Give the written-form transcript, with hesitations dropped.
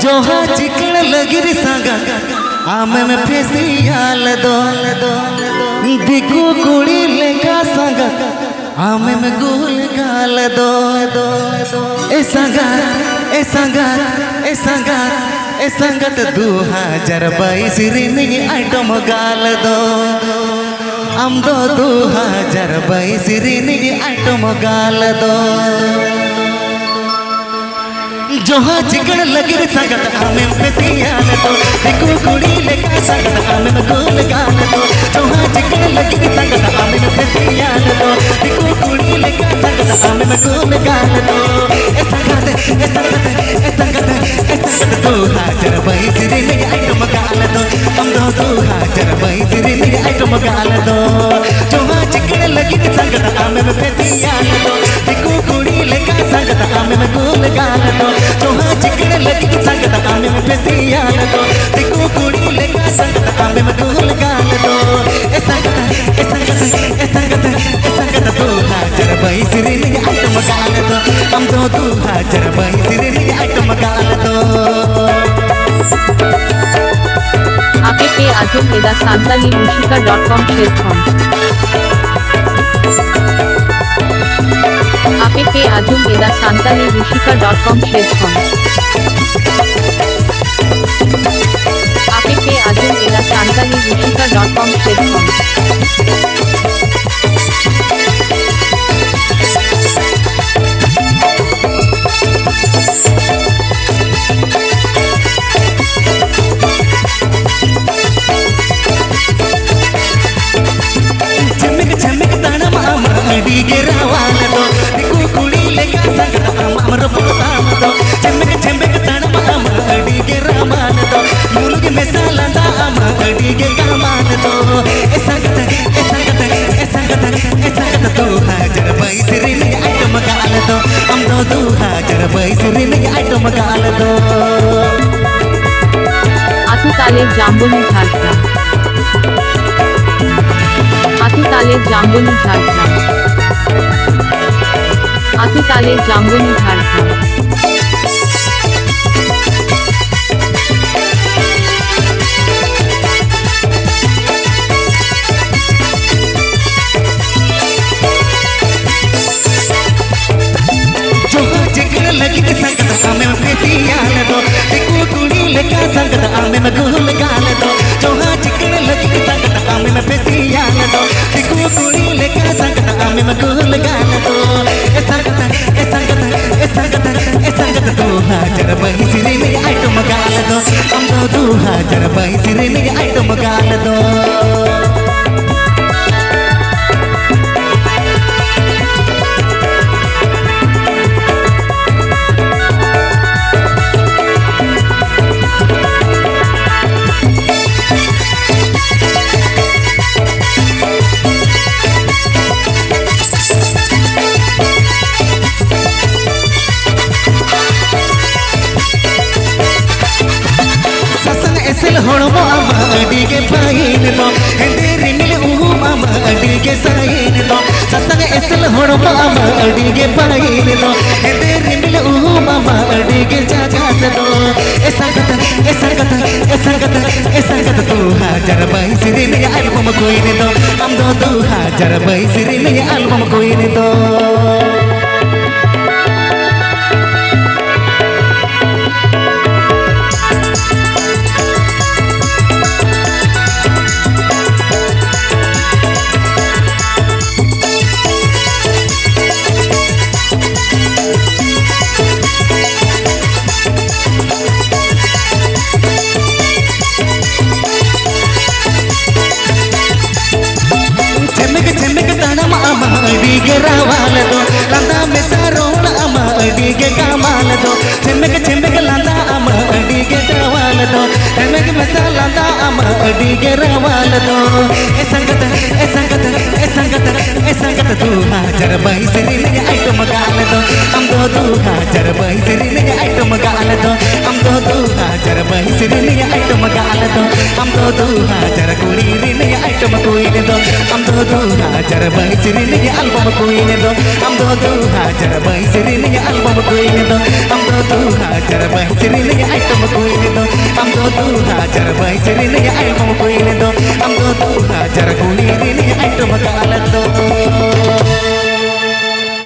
जोहा चिकन लगी रे सागा आमे में फेसियाल दो दिखो कुड़ी लेका सागा आमे में गोल गाल दो ए सागा ए सागा ए सागा ए संगत 2022 रिनी आइटम गाल दो हम दो 2022 रिनी आइटम गाल दो जोहा चिकन लगी रे संगत आमे में फेसियाल दो देखो कुड़ी लेका संगत आमे में गोल गाल दो जोहा चिकन लगी रे संगत आमे में फेसियाल दो देखो कुड़ी लेका संगत आमे में गोल गाल दो ए संगत ए संगत ए संगत ए संगत 2022 रिनी आइटम गाल दो हम दो 2022 रिनी आइटम गाल दो जोहा चिकन लगी रे संगत आमे में फेसियाल दो देखो कुड़ी लेका संगत आमे में गोल गाल दो जोहा चिकन लगी संगत आमे में फेसियाल दो देखो कुड़ी लेका संगत आमे में गोल गाल दो ए संगत ए संगत ए संगत ए संगत 2022 रिनी आइटम गाल दो हम दो 2022 रिनी आइटम गाल दो APP Ajum Eda Santali Mushika.com platform APP Ajum Eda Santali Mushika.com platform APP Ajum Eda Santali Mushika.com platform अडिगे रावाल दो देखो कुड़ी लेका संगत अमर बोताम दो चमक तणम अडिगे रावाल दो मुलुग में सालंदा अडिगे गामान दो ए संगत ए संगत ए संगत ए संगत 2022 रिनी आइटम गाल दो हम दो 2022 रिनी आइटम गाल दो आतुताले जाम्बुनी झारग्राम आतुताले जाम्बुनी झारग्राम आतुताले जाम्बुनी झारग्राम जोहा चिकन लगी संगत आमे में फेसियाल दो देखो कुड़ी लेका संगत आमे में गोल गाल दो जोहा चिकन लगी संगत आमे में फेसियाल दो देखो कुड़ी लेका संगत आमे में गोल गाल दो ए संगत ए संगत ए संगत ए संगत 2022 रिनी आइटम गाल दो हम दो 2022 रिनी आइटम गाल दो होड़मो अडिगे फाइन दो हेंदे रिमिल उहुम अडिगे साइन दो सतंग एसल होड़मो अडिगे फाइन दो हेंदे रिमिल उहुम अडिगे जागात दो ए संगत ए संगत ए संगत ए संगत 2022 रिनी एल्बम कोइन दो हम दो 2022 रिनी एल्बम कोइन दो चमक तणम अडिगे रावाल दो लंदा में सारोण अडिगे गामाल दो चमक लंदा अडिगे रावाल दो चमक में सालंदा अडिगे रावाल दो ए संगत ए संगत ए संगत ए संगत 2022 रिनी आइटम गाल दो हम दो 2022 रिनी आइटम गाल दो हम दो 2022 रिनी आइटम गाल तो हम तो 2020 rin आइटम कोइन दो हम तो 2022 rin एल्बम कोइन दो हम तो 2022 rin एल्बम कोइन दो हम तो 2022 rin आइटम कोइन दो हम तो 2022 rin एल्बम कोइन दो हम तो 2020 rin आइटम काल दो